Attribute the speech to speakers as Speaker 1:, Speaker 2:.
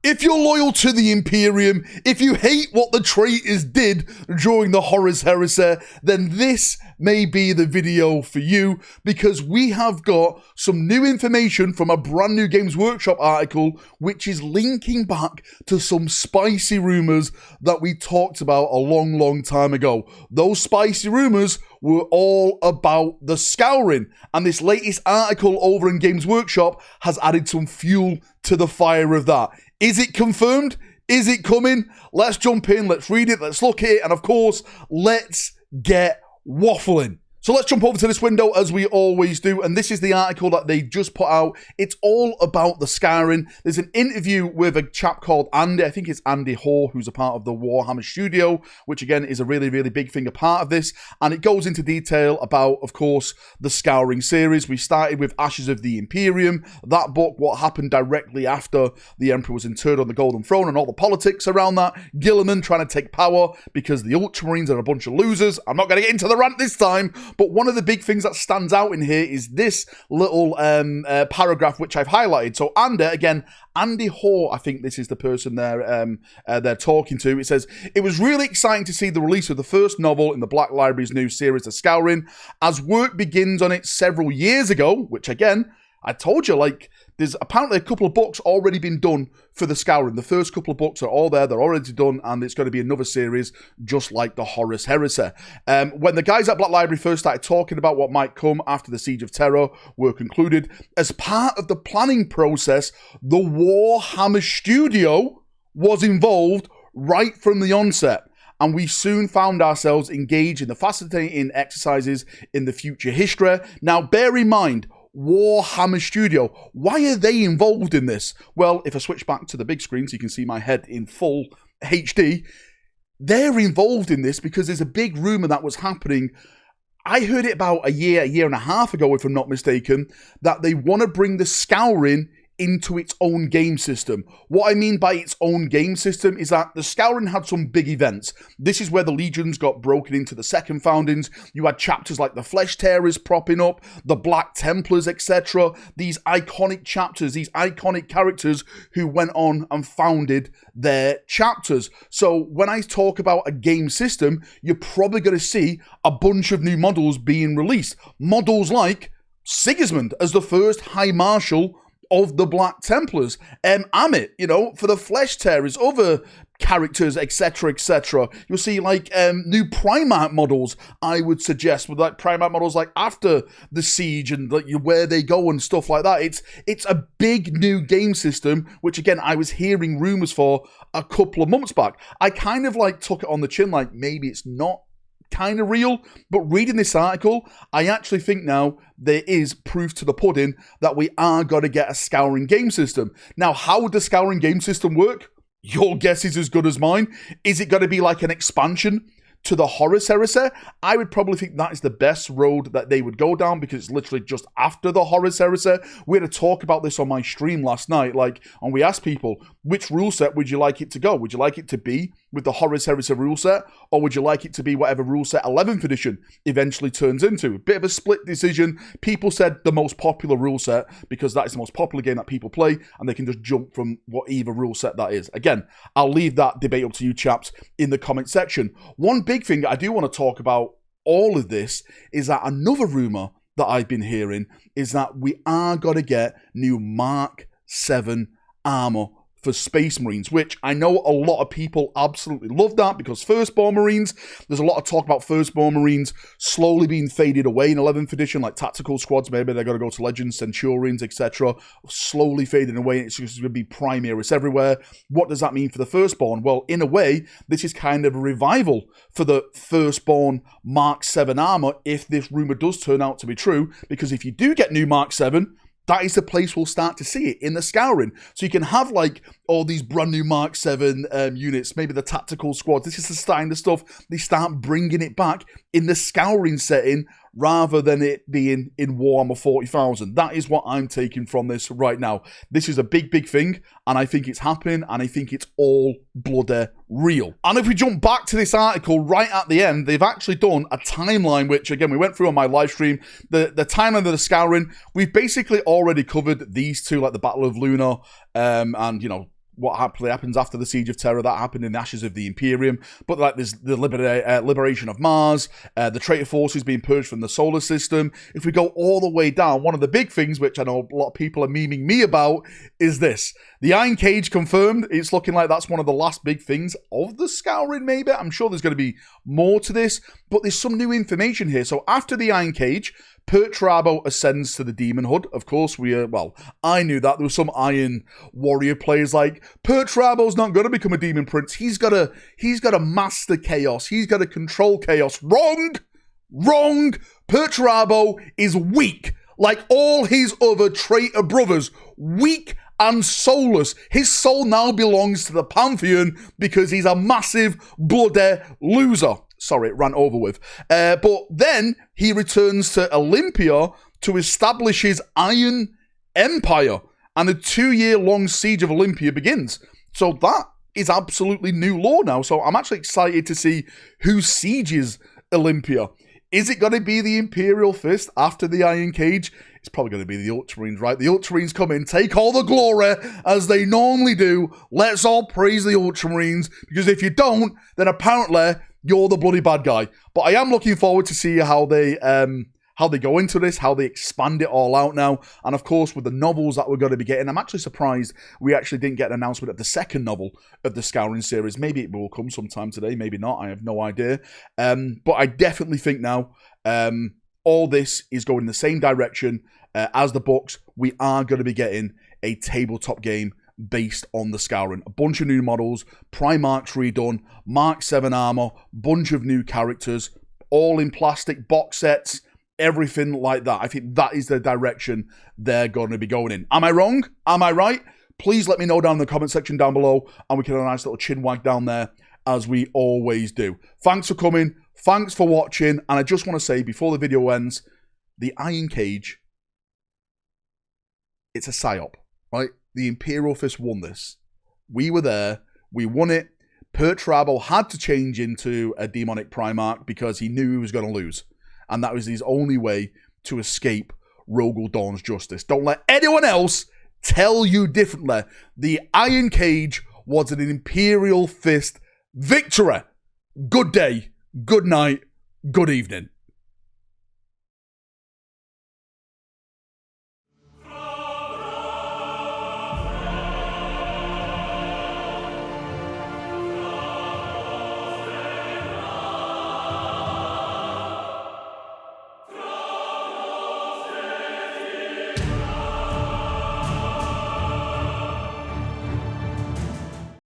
Speaker 1: If you're loyal to the Imperium, if you hate what the traitors did during the Horus Heresy, then this may be the video for you, because we have got some new information from a brand new Games Workshop article, which is linking back to some spicy rumours that we talked about a long time ago. Those spicy rumours were all about the Scouring, and this latest article over in Games Workshop has added some fuel to the fire of that. Is it confirmed? Is it coming? Let's jump in, let's read it, let's look at it, and of course, let's get waffling. So let's jump over to this window as we always do, and this is the article that they just put out. It's all about the Scouring. There's an interview with a chap called Andy, I think it's Andy Hoare, who's a part of the Warhammer studio, which again is a really big thing, a part of this, and it goes into detail about, of course, the Scouring series. We started with Ashes of the Imperium, that book, what happened directly after the Emperor was interred on the Golden Throne and all the politics around that, Gilliman trying to take power because the Ultramarines are a bunch of losers. I'm not going to get into the rant this time, but one of the big things that stands out in here is this little paragraph which I've highlighted. So Andy Hoare, I think this is the person they're talking to. It says, "It was really exciting to see the release of the first novel in the Black Library's new series, The Scouring, as work begins on it several years ago," which again, I told you, like, there's apparently a couple of books already been done for the Scouring. The first couple of books are all there, they're already done, and it's going to be another series just like the Horus Heresy. When the guys at Black Library first started talking about what might come after the Siege of Terror were concluded, as part of the planning process, the Warhammer studio was involved right from the onset. And we soon found ourselves engaged in the fascinating exercises in the future history. Now, bear in mind, Warhammer Studio, why are they involved in this? Well, if I switch back to the big screen so you can see my head in full HD, they're involved in this because there's a big rumour that was happening. I heard it about a year and a half ago, if I'm not mistaken, that they want to bring the Scouring into its own game system. What I mean by its own game system is that the Scouring had some big events. This is where the Legions got broken into the Second Foundings. You had chapters like the Flesh Tearers propping up, the Black Templars, etc. These iconic chapters, these iconic characters who went on and founded their chapters. So when I talk about a game system, you're probably going to see a bunch of new models being released. Models like Sigismund as the first High Marshal of the Black Templars, Amit, for the Flesh Tearers, other characters, etc. You'll see like new Primarch models, I would suggest, with like Primarch models like after the siege and like where they go and stuff like that. It's a big new game system, which again I was hearing rumors for a couple of months back. I kind of like took it on the chin, like maybe it's not kind of real, but reading this article, I actually think now there is proof to the pudding that we are going to get a Scouring game system. Now, how would the Scouring game system work? Your guess is as good as mine. Is it going to be like an expansion to the Horus Heresy? I would probably think that is the best road that they would go down, because it's literally just after the Horus Heresy. We had a talk about this on my stream last night, and we asked people, which rule set would you like it to go? Would you like it to be with the Horus Heresy rule set, or would you like it to be whatever rule set 11th edition eventually turns into? A bit of a split decision. People said the most popular rule set, because that is the most popular game that people play, and they can just jump from whatever rule set that is. Again, I'll leave that debate up to you chaps in the comment section. One big thing I do want to talk about all of this is that another rumour that I've been hearing is that we are going to get new Mark 7 armour for Space Marines, which I know a lot of people absolutely love that, because Firstborn Marines, there's a lot of talk about Firstborn Marines slowly being faded away in 11th edition, like tactical squads, maybe they're going to go to Legends, Centurions, etc., slowly fading away, and it's just going to be Primaris everywhere. What does that mean for the Firstborn? Well, in a way, this is kind of a revival for the Firstborn Mark 7 armour, if this rumour does turn out to be true, because if you do get new Mark 7, that is the place we'll start to see it, in the Scouring. So you can have like all these brand new Mark 7 units, maybe the tactical squads. This is the starting the stuff. They start bringing it back in the Scouring setting rather than it being in Warhammer 40,000. That is what I'm taking from this right now. This is a big thing, and I think it's happening, and I think it's all bloody real. And if we jump back to this article right at the end, they've actually done a timeline, which again we went through on my live stream. The timeline of the Scouring, we've basically already covered these two, like the Battle of Luna, and what happens after the Siege of Terror. That happened in the Ashes of the Imperium. But like there's the liberation of Mars, the traitor forces being purged from the solar system. If we go all the way down, one of the big things, which I know a lot of people are memeing me about, is this. The Iron Cage confirmed. It's looking like that's one of the last big things of the Scouring, maybe. I'm sure there's going to be more to this, but there's some new information here. So after the Iron Cage, Perturabo ascends to the Demon Hood. Of course, I knew that. There were some Iron Warrior players like, Perturabo's not going to become a Demon Prince. He's got to master chaos. He's got to control chaos. Wrong! Wrong! Perturabo is weak. Like all his other traitor brothers. Weak and soulless. His soul now belongs to the Pantheon because he's a massive bloody loser. Sorry, it ran over with. But then he returns to Olympia to establish his Iron Empire. And the 2-year-long siege of Olympia begins. So that is absolutely new lore now. So I'm actually excited to see who sieges Olympia. Is it going to be the Imperial Fist after the Iron Cage? It's probably going to be the Ultramarines, right? The Ultramarines come in, take all the glory, as they normally do. Let's all praise the Ultramarines, because if you don't, then apparently you're the bloody bad guy. But I am looking forward to see how they go into this, how they expand it all out now. And of course, with the novels that we're going to be getting, I'm actually surprised we actually didn't get an announcement of the second novel of the Scouring series. Maybe it will come sometime today, maybe not. I have no idea. But I definitely think now all this is going in the same direction as the books. We are going to be getting a tabletop game based on the Scouring. A bunch of new models, Primarchs redone, Mark 7 armor, bunch of new characters, all in plastic box sets, everything like that. I think that is the direction they're going to be going in. Am I wrong? Am I right? Please let me know down in the comment section down below, and we can have a nice little chin wag down there, as we always do. Thanks for coming. Thanks for watching. And I just want to say, before the video ends, the Iron Cage, it's a psyop, right? The Imperial Fist won this. We were there. We won it. Perturabo had to change into a demonic Primarch because he knew he was going to lose. And that was his only way to escape Rogel Dawn's justice. Don't let anyone else tell you differently. The Iron Cage was an Imperial Fist victory. Good day, good night, good evening.